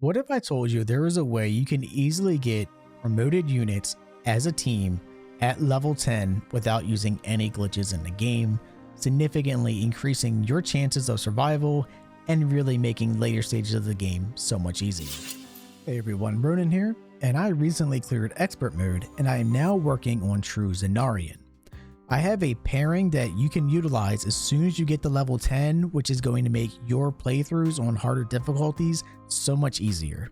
What if I told you there is a way you can easily get promoted units as a team at level 10 without using any glitches in the game, significantly increasing your chances of survival and really making later stages of the game so much easier? Hey everyone, Ronan here, and I recently cleared expert mode and I am now working on True Zenarian. I have a pairing that you can utilize as soon as you get to level 10, which is going to make your playthroughs on harder difficulties so much easier.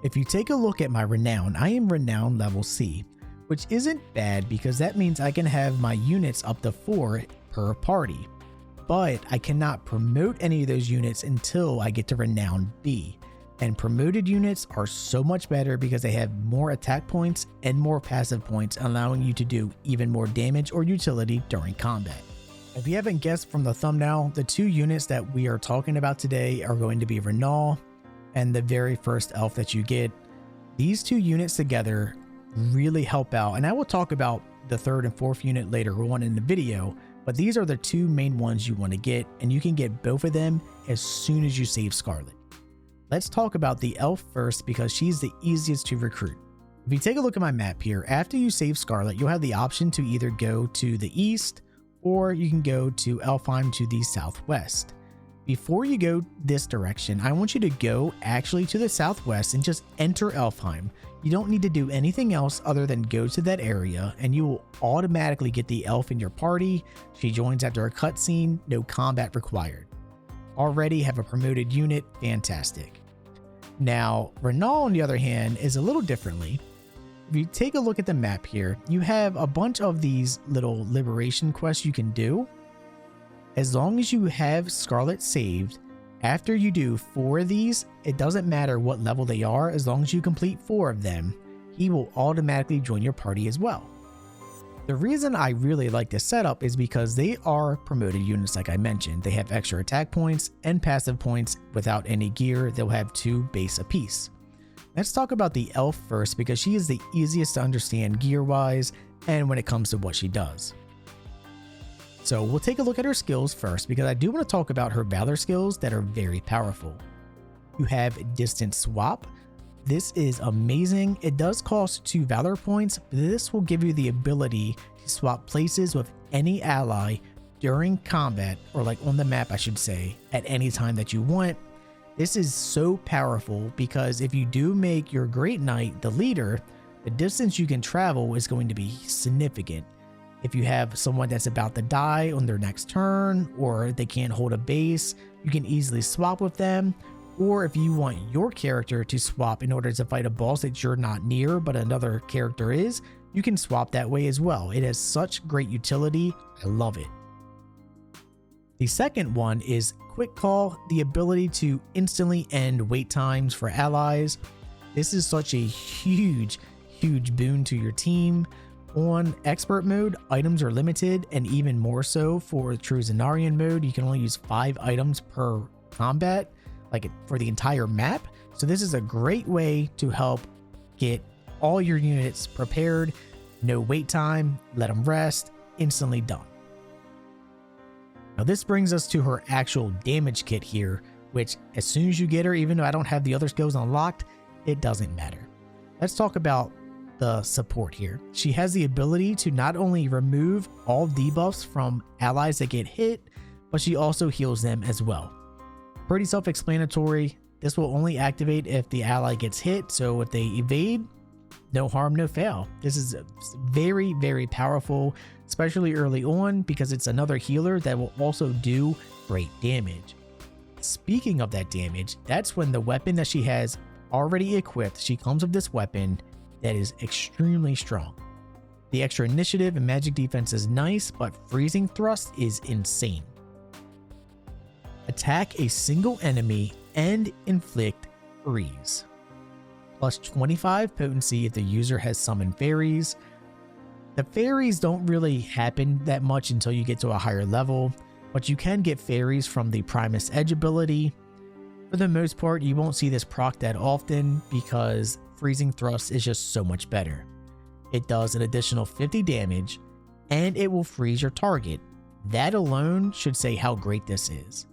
If you take a look at my Renown, I am Renown level C, which isn't bad because that means I can have my units up to 4 per party. But I cannot promote any of those units until I get to Renown B. And promoted units are so much better because they have more attack points and more passive points, allowing you to do even more damage or utility during combat. If you haven't guessed from the thumbnail, the two units that we are talking about today are going to be Renault and the very first elf that you get. These two units together really help out, and I will talk about the third and fourth unit later on in the video, but these are the two main ones you want to get, and you can get both of them as soon as you save Scarlet. Let's talk about the elf first because she's the easiest to recruit. If you take a look at my map here, after you save Scarlet, you'll have the option to either go to the east or you can go to Elfheim to the southwest. Before you go this direction, I want you to go actually to the southwest and just enter Elfheim. You don't need to do anything else other than go to that area and you will automatically get the elf in your party. She joins after a cutscene, no combat required. Already have a promoted unit, fantastic. Now, Renault, on the other hand, is a little differently. If you take a look at the map here, you have a bunch of these little liberation quests you can do. As long as you have Scarlet saved, after you do 4 of these, it doesn't matter what level they are, as long as you complete 4 of them, he will automatically join your party as well. The reason I really like this setup is because they are promoted units like I mentioned. They have extra attack points and passive points. Without any gear, they'll have 2 base apiece. Let's talk about the elf first because she is the easiest to understand gear wise and when it comes to what she does. So we'll take a look at her skills first because I do want to talk about her valor skills that are very powerful. You have distance swap. This is amazing. It does cost 2 valor points, but this will give you the ability to swap places with any ally during combat, or like on the map I should say, at any time that you want. This is so powerful because if you do make your Great Knight the leader, the distance you can travel is going to be significant. If you have someone that's about to die on their next turn, or they can't hold a base, you can easily swap with them. Or if you want your character to swap in order to fight a boss that you're not near but another character is, you can swap that way as well. It has such great utility. I love it. The second one is Quick Call, the ability to instantly end wait times for allies. This is such a huge boon to your team. On expert mode, items are limited, and even more so for True Zenarian mode, you can only use 5 items per combat, like for the entire map. So this is a great way to help get all your units prepared. No wait time, let them rest, instantly done. Now this brings us to her actual damage kit here, which as soon as you get her, even though I don't have the other skills unlocked, it doesn't matter. Let's talk about the support here. She has the ability to not only remove all debuffs from allies that get hit, but she also heals them as well. Pretty self-explanatory. This will only activate if the ally gets hit, so if they evade, no harm, no foul. This is very powerful, especially early on because it's another healer that will also do great damage. Speaking of that damage, that's when the weapon that she has already equipped, she comes with this weapon that is extremely strong. The extra initiative and magic defense is nice, but freezing thrust is insane. Attack a single enemy and inflict freeze. Plus 25 potency if the user has summoned fairies. The fairies don't really happen that much until you get to a higher level, but you can get fairies from the Primus Edge ability. For the most part, you won't see this proc that often because freezing thrust is just so much better. It does an additional 50 damage and it will freeze your target. That alone should say how great this is.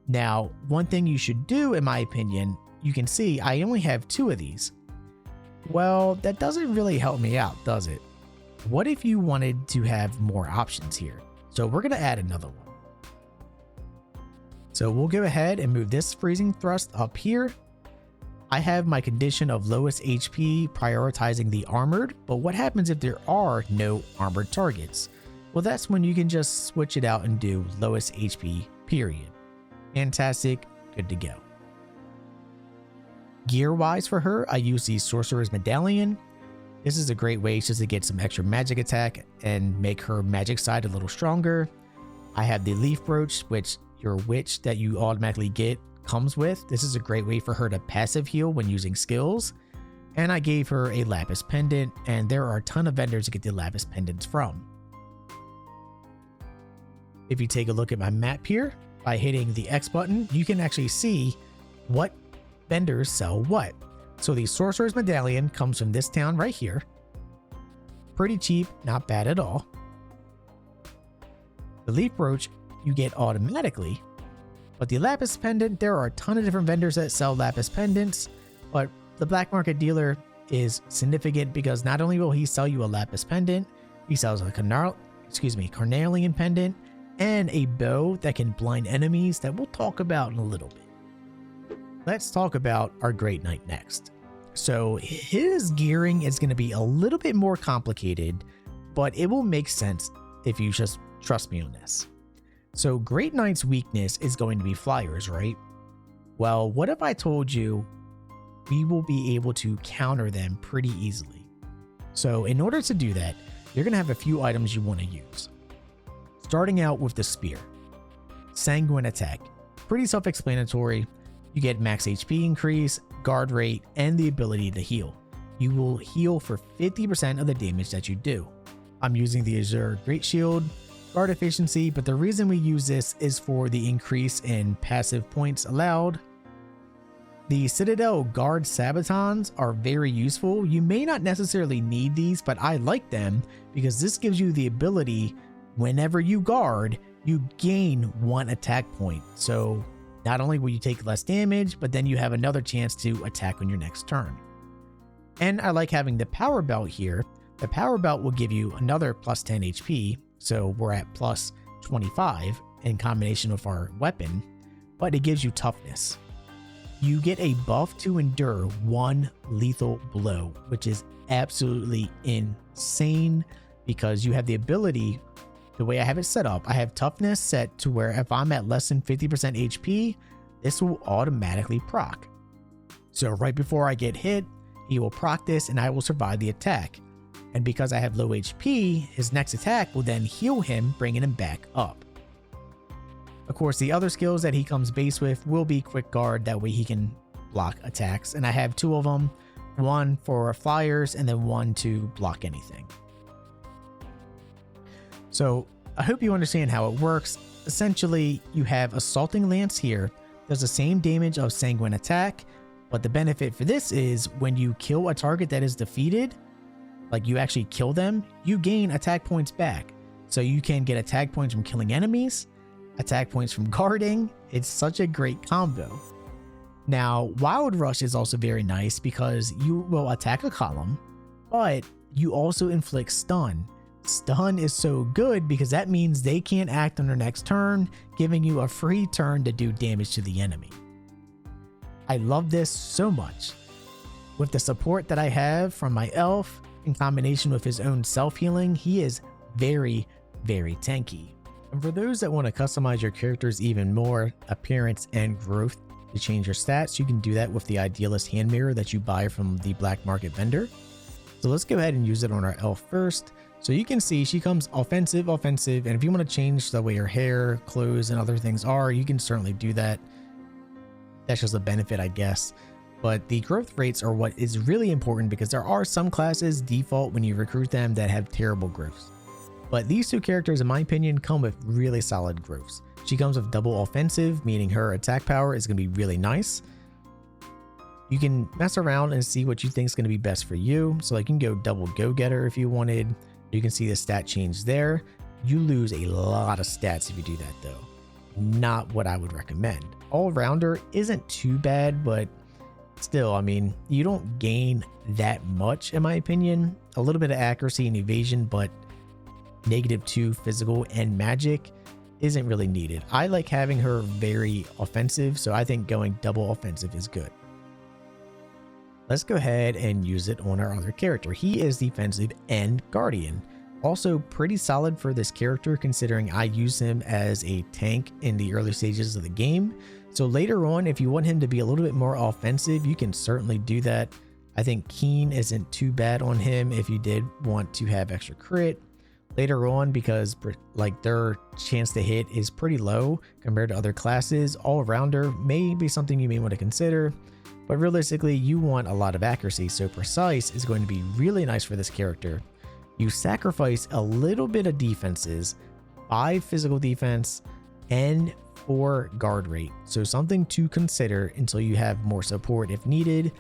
Now, one thing you should do, in my opinion, you can see I only have 2 of these. Well, that doesn't really help me out, does it? What if you wanted to have more options here? So we're going to add another one. So we'll go ahead and move this freezing thrust up here. I have my condition of lowest HP prioritizing the armored, but what happens if there are no armored targets? Well, that's when you can just switch it out and do lowest HP period. Fantastic, good to go. Gear wise for her, I use the Sorcerer's Medallion. This is a great way just to get some extra magic attack and make her magic side a little stronger. I have the Leaf Brooch, which your witch that you automatically get comes with. This is a great way for her to passive heal when using skills. And I gave her a Lapis Pendant, and there are a ton of vendors to get the Lapis Pendants from. If you take a look at my map here, by hitting the X button, you can actually see what vendors sell what. So the Sorcerer's Medallion comes from this town right here. Pretty cheap, not bad at all. The Leaf Brooch you get automatically, but the Lapis Pendant, there are a ton of different vendors that sell Lapis Pendants, but the black market dealer is significant because not only will he sell you a Lapis Pendant, he sells a Carnelian Pendant and a bow that can blind enemies that we'll talk about in a little bit. Let's talk about our Great Knight next. So his gearing is going to be a little bit more complicated, but it will make sense if you just trust me on this. So Great Knight's weakness is going to be flyers, right? Well, what if I told you we will be able to counter them pretty easily? So in order to do that, you're going to have a few items you want to use. Starting out with the spear. Sanguine attack. Pretty self-explanatory. You get max HP increase, guard rate, and the ability to heal. You will heal for 50% of the damage that you do. I'm using the Azure Great Shield, guard efficiency, but the reason we use this is for the increase in passive points allowed. The Citadel Guard Sabatons are very useful. You may not necessarily need these, but I like them because this gives you the ability, whenever you guard, you gain 1 attack point. So not only will you take less damage, but then you have another chance to attack on your next turn. And I like having the Power Belt here. The Power Belt will give you another plus 10 HP. So we're at plus 25 in combination with our weapon, but it gives you toughness. You get a buff to endure 1 lethal blow, which is absolutely insane because you have the ability, the way I have it set up, I have toughness set to where if I'm at less than 50% HP, this will automatically proc. So right before I get hit, he will proc this and I will survive the attack. And because I have low HP, his next attack will then heal him, bringing him back up. Of course, the other skills that he comes base with will be quick guard, that way he can block attacks. And I have 2 of them, one for flyers and then one to block anything. So I hope you understand how it works. Essentially, you have Assaulting Lance here, does the same damage of Sanguine attack, but the benefit for this is when you kill a target that is defeated, like you actually kill them, you gain attack points back. So you can get attack points from killing enemies, attack points from guarding. It's such a great combo. Now, Wild Rush is also very nice because you will attack a column, but you also inflict stun. Stun is so good because that means they can't act on their next turn, giving you a free turn to do damage to the enemy. I love this so much. With the support that I have from my elf, in combination with his own self-healing, he is very, very tanky. And for those that want to customize your characters even more, appearance and growth to change your stats, you can do that with the Idealist hand mirror that you buy from the black market vendor. So let's go ahead and use it on our elf first. So you can see she comes offensive, and if you want to change the way her hair, clothes, and other things are, you can certainly do that. That's just a benefit, I guess. But the growth rates are what is really important because there are some classes default when you recruit them that have terrible growths. But these 2 characters, in my opinion, come with really solid growths. She comes with double offensive, meaning her attack power is going to be really nice. You can mess around and see what you think is going to be best for you. So like you can go double go-getter if you wanted. You can see the stat change there. You lose a lot of stats if you do that though. Not what I would recommend. All-rounder isn't too bad, but Still, I mean, you don't gain that much in my opinion. A little bit of accuracy and evasion, but -2 physical and magic isn't really needed. I like having her very offensive, so I think going double offensive is good. Let's go ahead and use it on our other character. He is defensive and guardian. Also pretty solid for this character considering I use him as a tank in the early stages of the game. So later on, if you want him to be a little bit more offensive, you can certainly do that. I think Keen isn't too bad on him if you did want to have extra crit later on, because like their chance to hit is pretty low compared to other classes. All-rounder may be something you may want to consider, but realistically you want a lot of accuracy, so precise is going to be really nice for this character. You sacrifice a little bit of defenses, 5 physical defense and 4 guard rate, so something to consider until you have more support if needed,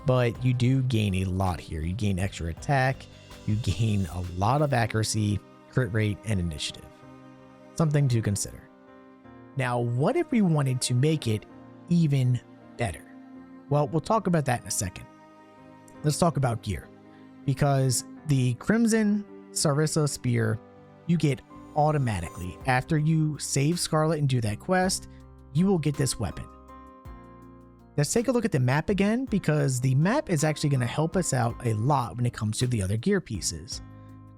but you do gain a lot here. You gain extra attack, you gain a lot of accuracy, crit rate, and initiative. Something to consider. Now, what if we wanted to make it even better? Well, we'll talk about that in a second. Let's talk about gear, because the Crimson Sarissa Spear you get automatically. After you save Scarlet and do that quest, you will get this weapon. Let's take a look at the map again, because the map is actually going to help us out a lot when it comes to the other gear pieces.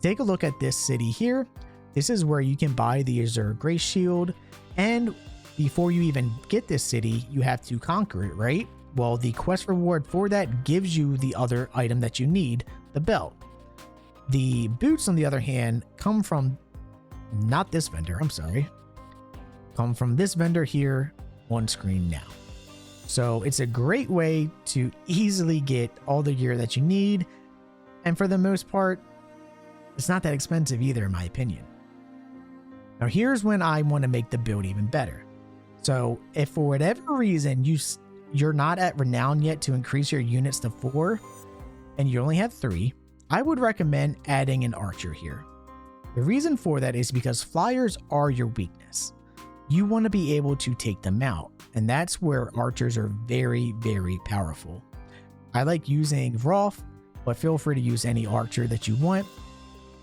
Take a look at this city here. This is where you can buy the Azure Grace Shield, and before you even get this city, you have to conquer it, right? Well, the quest reward for that gives you the other item that you need, the belt. The boots, on the other hand, come from not this vendor, I'm sorry, come from this vendor here on screen now. So it's a great way to easily get all the gear that you need, and for the most part, it's not that expensive either in my opinion. Now here's when I want to make the build even better. So if for whatever reason you're not at renown yet to increase your units to 4 and you only have 3, I would recommend adding an archer here. The reason for that is because flyers are your weakness. You want to be able to take them out, and that's where archers are very, very powerful. I like using Rolf, but feel free to use any archer that you want.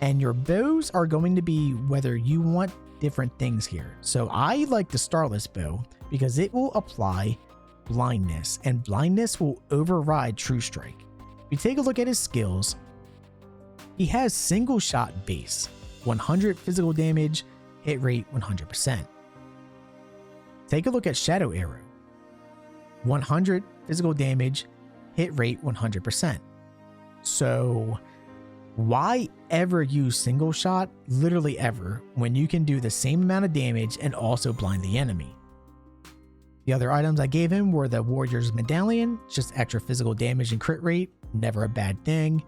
And your bows are going to be whether you want different things here. So I like the Starless bow because it will apply blindness, and blindness will override True Strike. If you take a look at his skills, he has single shot base, 100 physical damage, hit rate 100%. Take a look at Shadow Arrow, 100 physical damage, hit rate 100%. So why ever use single shot, literally ever, when you can do the same amount of damage and also blind the enemy? The other items I gave him were the Warrior's Medallion, just extra physical damage and crit rate, never a bad thing.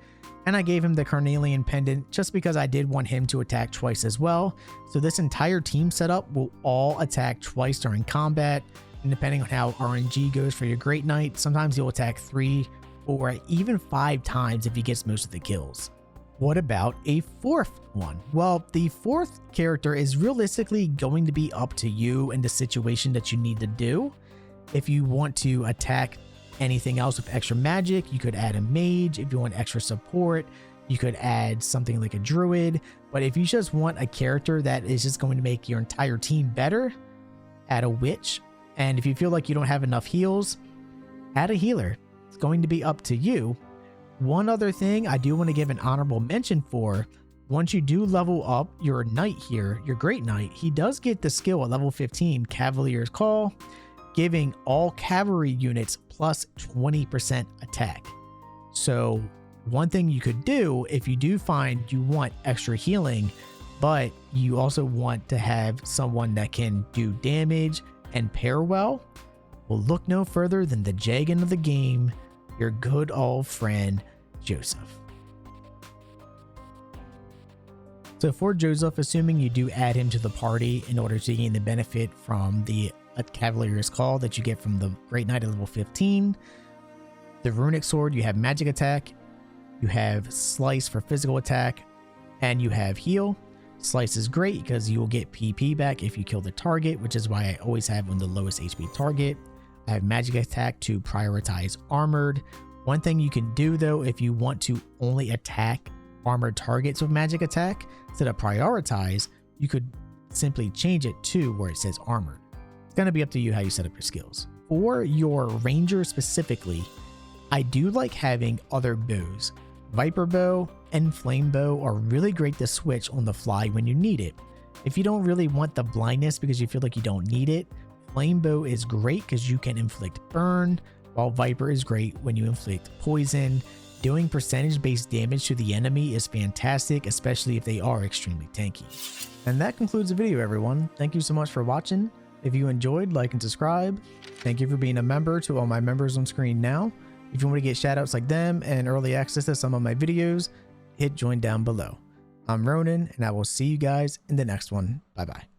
And I gave him the Carnelian Pendant just because I did want him to attack twice as well. So this entire team setup will all attack twice during combat. And depending on how RNG goes for your Great Knight, sometimes he'll attack 3 or even 5 times if he gets most of the kills. What about a 4th one? Well, the 4th character is realistically going to be up to you and the situation that you need to do. If you want to attack anything else with extra magic, you could add a mage. If you want extra support, you could add something like a druid. But if you just want a character that is just going to make your entire team better, add a witch. And if you feel like you don't have enough heals, add a healer. It's going to be up to you. One other thing I do want to give an honorable mention for, once you do level up your knight here, your Great Knight, he does get the skill at level 15, Cavalier's Call, giving all cavalry units plus 20% attack. So one thing you could do if you do find you want extra healing, but you also want to have someone that can do damage and pair well, look no further than the Jagan of the game, your good old friend, Joseph. So for Joseph, assuming you do add him to the party in order to gain the benefit from the Cavalier's Call that you get from the Great Knight at level 15, the Runic Sword, you have magic attack, you have Slice for physical attack, and you have heal. Slice is great because you will get PP back if you kill the target, which is why I always have on the lowest HP target. I have magic attack to prioritize armored. One thing you can do though, if you want to only attack armored targets with magic attack instead of prioritize, you could simply change it to where it says armored. It's going to be up to you how you set up your skills. For your ranger specifically, I do like having other bows. Viper bow and flame bow are really great to switch on the fly when you need it. If you don't really want the blindness because you feel like you don't need it, flame bow is great because you can inflict burn, while Viper is great when you inflict poison. Doing percentage based damage to the enemy is fantastic, especially if they are extremely tanky. And that concludes the video, everyone. Thank you so much for watching. If you enjoyed, like and subscribe. Thank you for being a member to all my members on screen now. If you want to get shoutouts like them and early access to some of my videos, hit join down below. I'm Ronan, and I will see you guys in the next one. Bye bye.